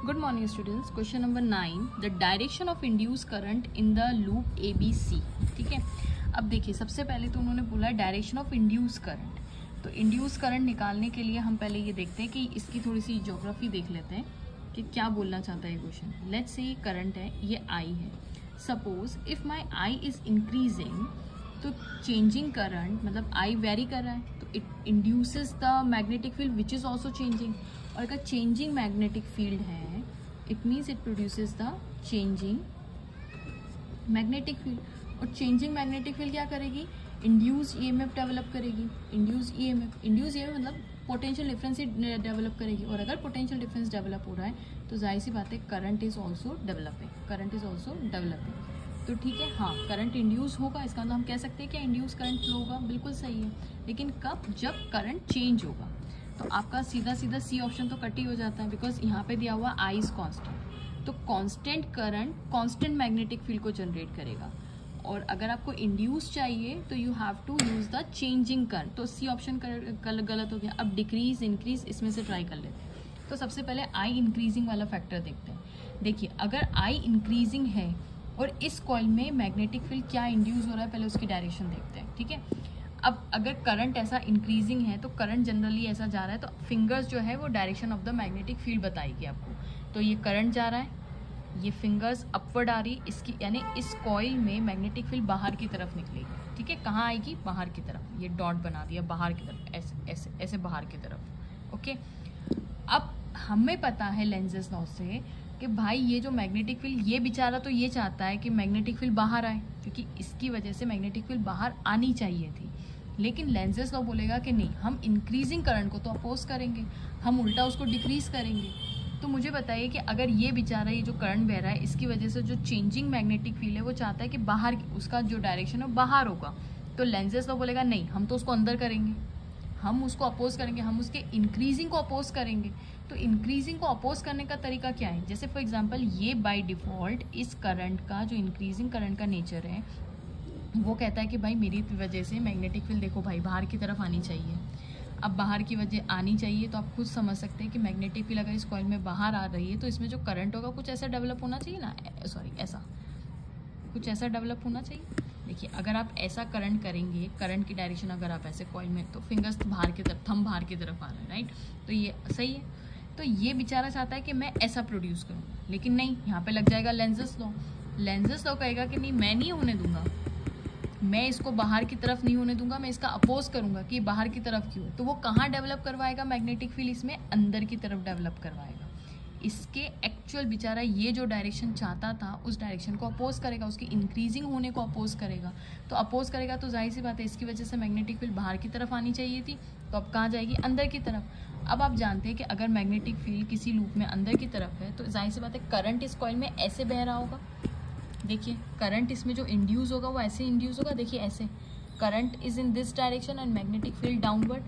Good morning students. Question number 9, the direction of induce current in the loop ABC। ठीक है, अब देखिए सबसे पहले तो उन्होंने बोला डायरेक्शन ऑफ इंड्यूस करंट। तो इंड्यूस करंट निकालने के लिए हम पहले ये देखते हैं कि इसकी थोड़ी सी ज्योग्राफी देख लेते हैं कि क्या बोलना चाहता है ये क्वेश्चन। लेट्स से करंट है, ये I है। Suppose if my I is increasing, तो चेंजिंग करंट मतलब I वेरी कर रहा है तो it induces the magnetic field which is also changing. और अगर चेंजिंग मैग्नेटिक फील्ड है it means it produces the changing magnetic field. और चेंजिंग मैग्नेटिक फील्ड क्या करेगी? इंड्यूस ईएमएफ डेवलप करेगी। इंड्यूस ईएमएफ मतलब पोटेंशियल डिफरेंस ही डेवलप करेगी। और अगर पोटेंशियल डिफरेंस डेवलप हो रहा है तो जाहिर सी बात है करंट इज ऑल्सो डेवलपिंग। तो ठीक है, हाँ करंट इंड्यूस होगा, इसका मतलब हम कह सकते हैं कि इंड्यूस करंट फ्लो होगा, बिल्कुल सही है। लेकिन कब? जब करंट चेंज होगा। तो आपका सीधा सी ऑप्शन तो कट ही हो जाता है, बिकॉज यहाँ पे दिया हुआ I इज कांस्टेंट। तो constant current constant magnetic field को जनरेट करेगा। और अगर आपको इंड्यूस चाहिए तो you have to use the changing current. तो सी ऑप्शन गलत हो गया। अब डिक्रीज इंक्रीज इसमें से ट्राई कर लेते हैं। तो सबसे पहले I इंक्रीजिंग वाला फैक्टर देखते हैं। देखिए अगर I इंक्रीजिंग है और इस कॉइल में मैग्नेटिक फील्ड क्या इंड्यूस हो रहा है, पहले उसकी डायरेक्शन देखते हैं। ठीक है, अब अगर करंट ऐसा इंक्रीजिंग है तो करंट जनरली ऐसा जा रहा है तो फिंगर्स जो है वो direction of the magnetic field बताएगी आपको। तो ये करंट जा रहा है, ये फिंगर्स अपवर्ड आ रही, इसकी यानी इस कॉइल में मैग्नेटिक फील्ड बाहर की तरफ निकलेगी। ठीक है, कहाँ आएगी? बाहर की तरफ। ये डॉट बना दिया बाहर की तरफ, ऐसे ऐसे ऐसे बाहर की तरफ। ओके, अब हमें पता है लेंजेस लॉ से कि भाई ये जो मैग्नेटिक फील्ड, ये बेचारा तो ये चाहता है कि मैग्नेटिक फील्ड बाहर आए, क्योंकि इसकी वजह से मैग्नेटिक फील्ड बाहर आनी चाहिए थी। लेकिन लेंजेस लॉ बोलेगा कि नहीं, हम इंक्रीजिंग करंट को तो अपोज करेंगे, हम उल्टा उसको डिक्रीज करेंगे। तो मुझे बताइए कि अगर ये बेचारा ये जो करंट बह रहा है इसकी वजह से जो चेंजिंग मैग्नेटिक फील्ड है वो चाहता है कि बाहर, उसका जो डायरेक्शन है बाहर होगा, तो लेंजेस लॉ बोलेगा नहीं, हम तो उसको अंदर करेंगे, हम उसको अपोज करेंगे, हम उसके इंक्रीजिंग को अपोज करेंगे। तो इंक्रीजिंग को अपोज करने का तरीका क्या है? जैसे फॉर एग्जांपल ये बाय डिफॉल्ट इस करंट का जो इंक्रीजिंग करंट का नेचर है वो कहता है कि भाई मेरी वजह से मैग्नेटिक फील्ड देखो भाई बाहर की तरफ आनी चाहिए। अब बाहर की वजह आनी चाहिए तो आप खुद समझ सकते हैं कि मैग्नेटिक फील्ड अगर इस कॉइल में बाहर आ रही है तो इसमें जो करंट होगा कुछ ऐसा डेवलप होना चाहिए ना, ऐसा कुछ ऐसा डेवलप होना चाहिए। देखिए अगर आप ऐसा करंट करेंगे, करंट की डायरेक्शन अगर आप ऐसे कॉइल में, तो फिंगर्स बाहर की तरफ, थंब बाहर की तरफ आ रहा है, राइट? तो ये सही है। तो ये बेचारा चाहता है कि मैं ऐसा प्रोड्यूस करूँ, लेकिन नहीं, यहाँ पे लग जाएगा लेंजेस लॉ। लेंजेस लॉ कहेगा कि नहीं, मैं नहीं होने दूंगा, मैं इसको बाहर की तरफ नहीं होने दूंगा, मैं इसका अपोज करूंगा कि बाहर की तरफ क्यों। तो वो कहाँ डेवलप करवाएगा मैग्नेटिक फील्ड? इसमें अंदर की तरफ डेवलप करवाएगा। इसके एक्चुअल बेचारा ये जो डायरेक्शन चाहता था उस डायरेक्शन को अपोज करेगा, उसकी इंक्रीजिंग होने को अपोज करेगा। तो अपोज करेगा तो जाहिर सी बात है इसकी वजह से मैग्नेटिक फील्ड बाहर की तरफ आनी चाहिए थी, तो अब कहाँ जाएगी? अंदर की तरफ। अब आप जानते हैं कि अगर मैग्नेटिक फील्ड किसी लूप में अंदर की तरफ है तो जाहिर सी बात है करंट इस कॉइल में ऐसे बह रहा होगा। देखिए करंट इसमें जो इंड्यूस होगा वो ऐसे इंड्यूस होगा, देखिए ऐसे। Current is in this direction and magnetic field downward.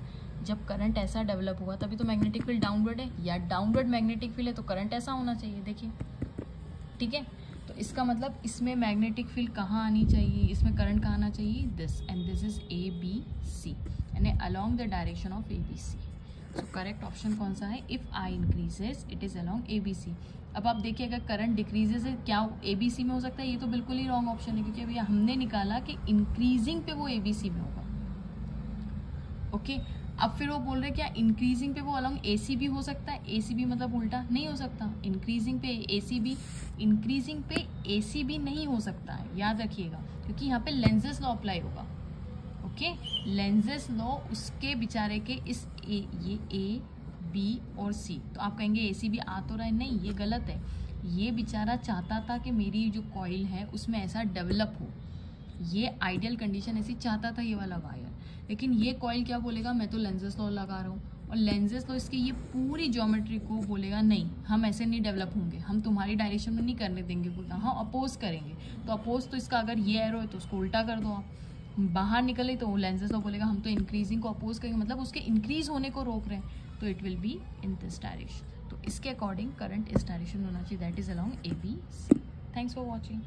जब करंट ऐसा डेवलप हुआ तभी तो मैग्नेटिक फील्ड डाउनवर्ड है, या डाउनवर्ड मैग्नेटिक फील्ड है तो करंट ऐसा होना चाहिए। देखिए ठीक है, तो इसका मतलब इसमें मैग्नेटिक फील्ड कहाँ आनी चाहिए, इसमें करंट कहाँ आना चाहिए? This, and this is ABC, यानी along the direction of ABC। So correct option कौन सा है? If I increases it is along ABC। अब आप देखिए अगर करंट डिक्रीजेस है क्या ABC में हो सकता है? ये तो बिल्कुल ही रॉन्ग ऑप्शन है, क्योंकि अभी हमने निकाला कि इंक्रीजिंग पे वो ABC में होगा। ओके, अब फिर वो बोल रहे क्या इंक्रीजिंग पे वो अलोंग AC भी हो सकता है? ACB मतलब उल्टा नहीं हो सकता। इंक्रीजिंग पे ACB, इंक्रीजिंग पे ACB नहीं हो सकता है, याद रखिएगा, क्योंकि यहाँ पे लेंजेस लॉ अप्लाई होगा। ओके, लेंजेस लॉ उसके बेचारे के इस ये A, B और C, तो आप कहेंगे ACB आ तो रहा है, नहीं ये गलत है। ये बेचारा चाहता था कि मेरी जो कॉइल है उसमें ऐसा डेवलप हो, ये आइडियल कंडीशन ऐसी चाहता था ये वाला वायर। लेकिन ये कॉइल क्या बोलेगा? मैं तो लेंजेस लॉ लगा रहा हूँ, और लेंजेस लॉ इसकी ये पूरी ज्योमेट्री को बोलेगा नहीं, हम ऐसे नहीं डेवलप होंगे, हम तुम्हारी डायरेक्शन में नहीं करने देंगे, बोलता हम अपोज करेंगे। तो अपोज तो इसका अगर ये एरो है तो उसको उल्टा कर दो आप, बाहर निकले तो लेंजेस लॉ बोलेगा हम तो इंक्रीजिंग को अपोज करेंगे, मतलब उसके इंक्रीज होने को रोक रहे हैं, तो it will be in this direction. तो इसके अकॉर्डिंग करंट इस डायरेक्शन में होना चाहिए, that is along ABC। Thanks for watching.